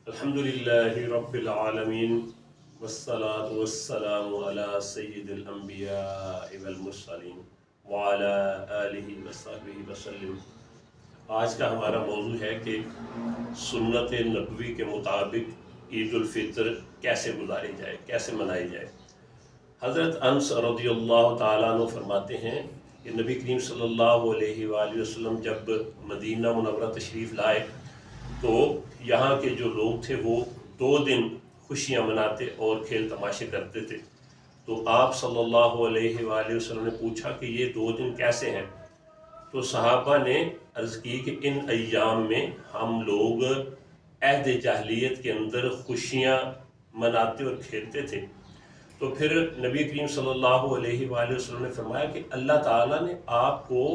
अल्हम्दुलिल्लाहि रब्बिल आलमीन वस्सलातु वस्सलामु अला सय्यिदिल अंबियाइ वल मुरसलीन व अला आलिहि वसहबिहि वसल्लम। आज का हमारा मौजू है कि सुन्नत नबवी के मुताबिक ईद उल फितर कैसे गुजारी जाए, कैसे मनाई जाए। हज़रत अनस रज़ियल्लाहु ताला अन्हु फरमाते हैं कि नबी करीम सल्लल्लाहु अलैहि वसल्लम जब मदीना मुनव्वरा तशरीफ़ लाए तो यहाँ के जो लोग थे वो 2 दिन खुशियाँ मनाते और खेल तमाशे करते थे। तो आप सल्लल्लाहु अलैहि वसल्लम ने पूछा कि ये 2 दिन कैसे हैं। तो सहाबा ने अर्ज़ की कि इन अय्याम में हम लोग अहद जाहलियत के अंदर खुशियाँ मनाते और खेलते थे। तो फिर नबी करीम सल्लल्लाहु अलैहि वसल्लम ने फरमाया कि अल्लाह ताला ने आपको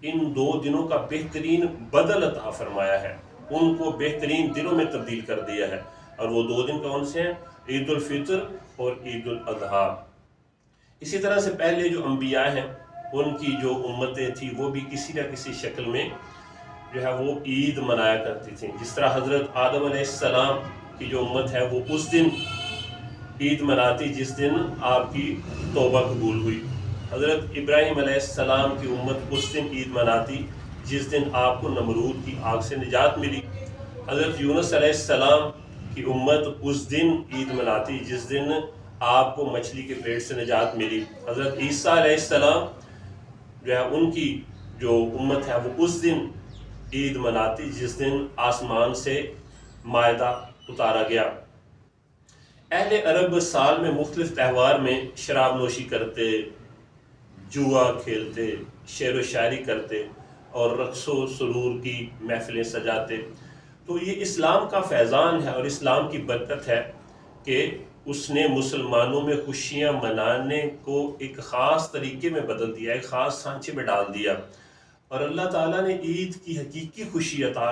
इन 2 दिनों का बेहतरीन बदल अता फरमाया है, उनको बेहतरीन दिनों में तब्दील कर दिया है। और वो 2 दिन कौन से हैं? ईद उल फितर और ईद उल अज़हा। इसी तरह से पहले जो अंबिया हैं उनकी जो उम्मतें थी वो भी किसी न किसी शक्ल में जो है वो ईद मनाया करती थी। जिस तरह हज़रत आदम अलैहिस्सलाम की जो उम्मत है वो उस दिन ईद मनाती जिस दिन आपकी तौबा कबूल हुई। हज़रत इब्राहीम अलैहिस्सलाम की उम्मत उस दिन ईद मनाती जिस दिन आपको नमरूद की आग से निजात मिली। हज़रत यूनुस अलैहिस्सलाम की उम्मत उस दिन ईद मनाती जिस दिन आपको मछली के पेट से निजात मिली। हज़रत ईसा अलैहिस्सलाम जो है उनकी जो उम्मत है वो उस दिन ईद मनाती जिस दिन आसमान से मायदा उतारा गया। अहले अरब साल में मुख्तलिफ त्यौहार में शराब नोशी करते, जुआ खेलते, शेर व शायरी करते और रक़्स व सुरूर की महफ़िलें सजाते। तो ये इस्लाम का फैज़ान है और इस्लाम की बरकत है कि उसने मुसलमानों में खुशियाँ मनाने को एक ख़ास तरीके में बदल दिया, एक ख़ास सांचे में डाल दिया। और अल्लाह ताला ने ईद की हकीकी खुशी अता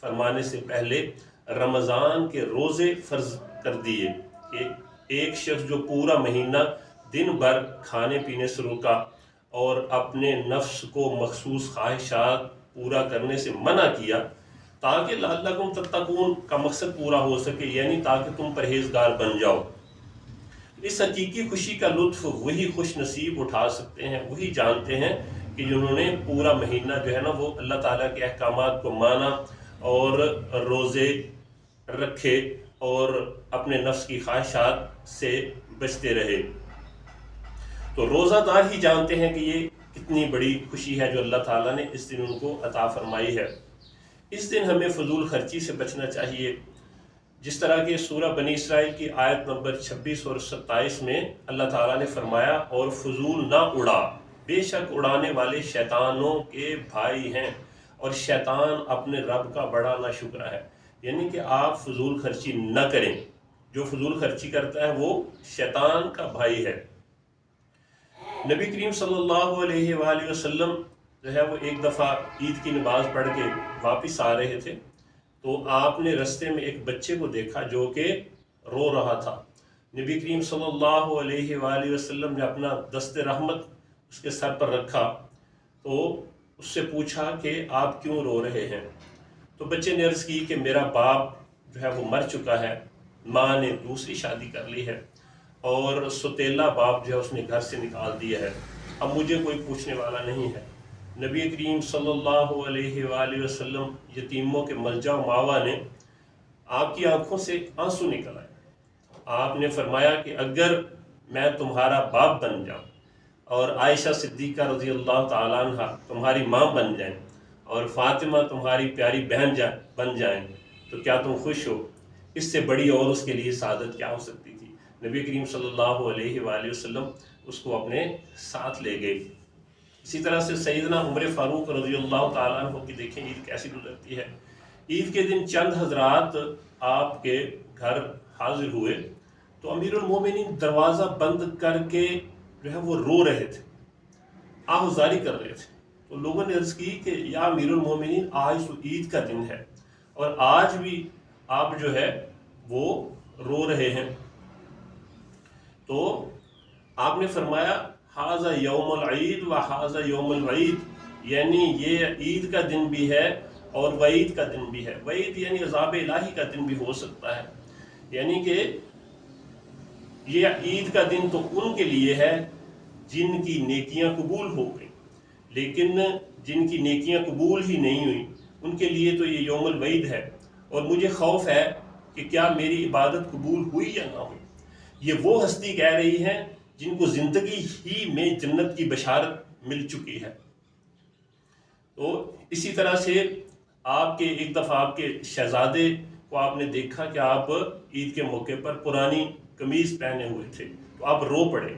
फरमाने से पहले रमज़ान के रोज़े फ़र्ज़ कर दिए कि एक शख्स जो पूरा महीना दिन भर खाने पीने से रुका और अपने नफ्स को मखसूस ख्वाहिशात पूरा करने से मना किया ताकि लअल्लकुम तत्तकून का मकसद पूरा हो सके, यानी ताकि तुम परहेजगार बन जाओ। इस हकीकी खुशी का लुत्फ़ वही खुश नसीब उठा सकते हैं, वही जानते हैं कि जिन्होंने पूरा महीना जो है ना वो अल्लाह ताला के अहकामात को माना और रोज़े रखे और अपने नफ्स की ख्वाहिशात से बचते रहे। तो रोज़ादार ही जानते हैं कि ये कितनी बड़ी खुशी है जो अल्लाह ताला ने इस दिन उनको अता फरमाई है। इस दिन हमें फजूल खर्ची से बचना चाहिए। जिस तरह के सूरह बनी इसराइल की आयत नंबर 26 और 27 में अल्लाह ताला ने फरमाया, और फजूल ना उड़ा, बेशक उड़ाने वाले शैतानों के भाई हैं और शैतान अपने रब का बड़ा नाशुक्र है। यानी कि आप फजूल खर्ची न करें, जो फजूल खर्ची करता है वो शैतान का भाई है। नबी करीम सल्लल्लाहु अलैहि वसल्लम जो है वो एक दफ़ा ईद की नमाज पढ़ के वापस आ रहे थे तो आपने रास्ते में एक बच्चे को देखा जो कि रो रहा था। नबी करीम सल्लल्लाहु अलैहि वसल्लम ने अपना दस्ते रहमत उसके सर पर रखा तो उससे पूछा कि आप क्यों रो रहे हैं। तो बच्चे ने अर्ज़ की कि मेरा बाप जो है वो मर चुका है, माँ ने दूसरी शादी कर ली है और सुतेला बाप जो है उसने घर से निकाल दिया है, अब मुझे कोई पूछने वाला नहीं है। नबी करीम सल्लल्लाहु अलैहि वसल्लम यतीमों के मलजा मावा ने आपकी आंखों से आंसू निकल आए। आपने फरमाया कि अगर मैं तुम्हारा बाप बन जाऊं और आयशा सिद्दीक़ा रज़ी अल्लाह ताला अन्हा तुम्हारी माँ बन जाएं और फ़ातिमा तुम्हारी प्यारी बहन बन जाएं तो क्या तुम खुश हो? इससे बड़ी और उसके लिए सादत क्या हो सकती थी। नबी करीम सल्लल्लाहु अलैहि वसल्लम उसको अपने साथ ले गए। इसी तरह से सैयदना उमर फ़ारूक रज़ियल्लाहु ताला अन्हु की देखें ईद कैसी गुजरती है। ईद के दिन चंद हजरात आपके घर हाजिर हुए तो अमीरुल मोमिनीन दरवाज़ा बंद करके जो है वो रो रहे थे, आहुजारी कर रहे थे। तो लोगों ने अर्ज़ की कि या अमीरुल मोमिनीन आज तो ईद का दिन है और आज भी आप जो है वो रो रहे हैं। तो आपने फरमाया हाज़ा यौमुल ईद व हाज़ा यौमुल वईद, यानी ये ईद का दिन भी है اور وعید کا دن بھی ہے. وعید یعنی عذاب الہی کا دن بھی ہو سکتا ہے. یعنی کہ یہ عید کا دن تو ان کے لیے ہے جن کی نیکیاں قبول ہو گئیں، لیکن جن کی نیکیاں قبول ہی نہیں ہوئیں ان کے لیے تو یہ یوم الوعید ہے. اور مجھے خوف ہے کہ کیا میری عبادت قبول ہوئی یا نہ ہوئی. یہ وہ ہستی کہہ رہی ہیں جن کو زندگی ہی میں جنت کی بشارت مل چکی ہے. تو اسی طرح سے آپ کے ایک دفعہ آپ کے شہزادے کو آپ نے دیکھا کہ آپ عید کے موقع پر پرانی قمیض پہنے ہوئے تھے تو آپ رو پڑے.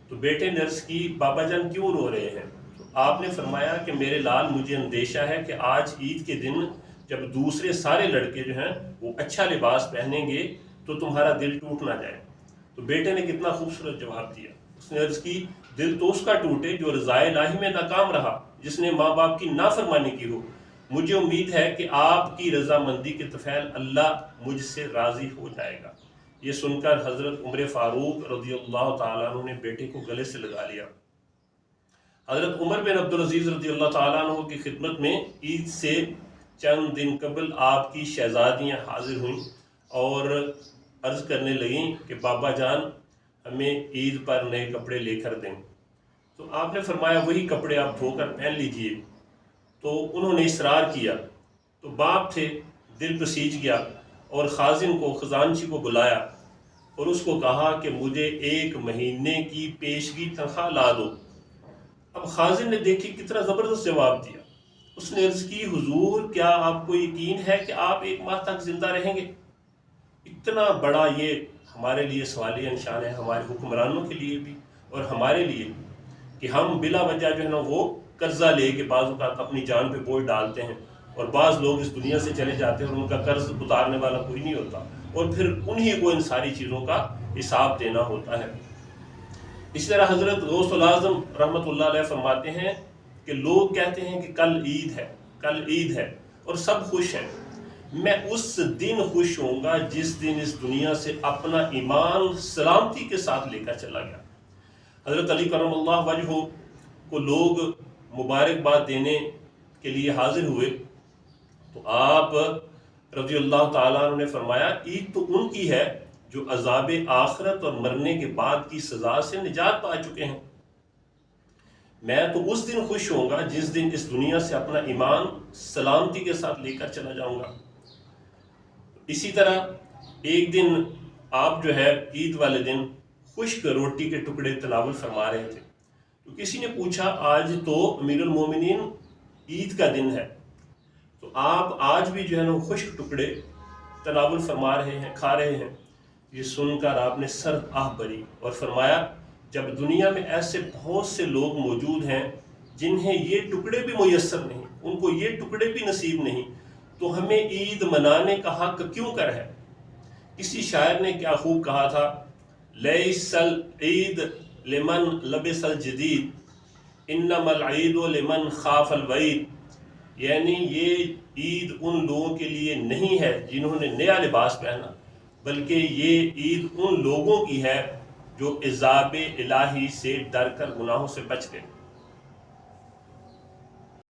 تو بیٹے نے عرض کی بابا جان کیوں رو رہے ہیں؟ تو آپ نے فرمایا کہ میرے لال مجھے اندیشہ ہے کہ آج عید کے دن جب دوسرے سارے لڑکے جو ہیں وہ اچھا لباس پہنیں گے تو تمہارا دل ٹوٹ نہ جائے. تو بیٹے نے کتنا خوبصورت جواب دیا. اس نے عرض کی دل تو اس کا ٹوٹے جو رضائے الہی میں ناکام رہا، جس نے ماں باپ کی نافرمانی کی ہو. مجھے امید ہے کہ آپ کی رضامندی کے طفیل اللہ مجھ سے راضی ہو جائے گا. یہ سن کر حضرت عمر فاروق رضی اللہ تعالیٰ عنہ نے بیٹے کو گلے سے لگا لیا. حضرت عمر بن عبدالعزیز رضی اللہ تعالیٰ عنہ کی خدمت میں عید سے چند دن قبل آپ کی شہزادیاں حاضر ہوئیں اور عرض کرنے لگیں کہ بابا جان ہمیں عید پر نئے کپڑے لے کر دیں. تو آپ نے فرمایا وہی کپڑے آپ دھو کر پہن لیجئے. تو انہوں نے اصرار کیا. تو باپ تھے، دل پسیج گیا اور خازن کو، خزانچی کو بلایا اور اس کو کہا کہ مجھے 1 مہینے کی پیشگی تنخواہ لا دو. اب خازن نے دیکھی کتنا زبردست جواب دیا. اس نے عرض کی حضور کیا آپ کو یقین ہے کہ آپ 1 ماہ تک زندہ رہیں گے؟ اتنا بڑا یہ ہمارے لیے سوالیہ نشان ہے، ہمارے حکمرانوں کے لیے بھی اور ہمارے لیے بھی، کہ ہم بلا وجہ جو ہے نا وہ قرضہ لے کے بعض اوقات اپنی جان پہ بوجھ ڈالتے ہیں اور بعض لوگ اس دنیا سے چلے جاتے ہیں اور ان کا قرض اتارنے والا کوئی نہیں ہوتا اور پھر انہی کو ان ساری چیزوں کا حساب دینا ہوتا ہے. اسی طرح حضرت غوث الاعظم رحمۃ اللہ علیہ فرماتے ہیں کہ لوگ کہتے ہیں کہ کل عید ہے، کل عید ہے اور سب خوش ہیں. میں اس دن خوش ہوں گا جس دن اس دنیا سے اپنا ایمان سلامتی کے ساتھ لے کر چلا گیا. حضرت علی کرم اللہ وجہہ کو لوگ مبارکباد دینے کے لیے حاضر ہوئے تو آپ رضی اللہ تعالیٰ عنہ نے فرمایا عید تو ان کی ہے جو عذاب آخرت اور مرنے کے بعد کی سزا سے نجات پا چکے ہیں. میں تو اس دن خوش ہوں گا جس دن اس دنیا سے اپنا ایمان سلامتی کے ساتھ لے کر چلا جاؤں گا. اسی طرح ایک دن آپ جو ہے عید والے دن خشک روٹی کے ٹکڑے تناول فرما رہے تھے. تو کسی نے پوچھا آج تو امیر المومنین عید کا دن ہے تو آپ آج بھی جو ہے نا خشک ٹکڑے تناول فرما رہے ہیں، کھا رہے ہیں. یہ سن کر آپ نے سرد آہ بھری اور فرمایا جب دنیا میں ایسے بہت سے لوگ موجود ہیں جنہیں یہ ٹکڑے بھی میسر نہیں، ان کو یہ ٹکڑے بھی نصیب نہیں، تو ہمیں عید منانے کا حق کیوں کر ہے؟ کسی شاعر نے کیا خوب کہا تھا، لیس العید لمن لبس الجدید انما العید لمن خاف الوعید. یعنی یہ عید ان لوگوں کے لیے نہیں ہے جنہوں نے نیا لباس پہنا، بلکہ یہ عید ان لوگوں کی ہے جو عذاب الہی سے ڈر کر گناہوں سے بچ گئے.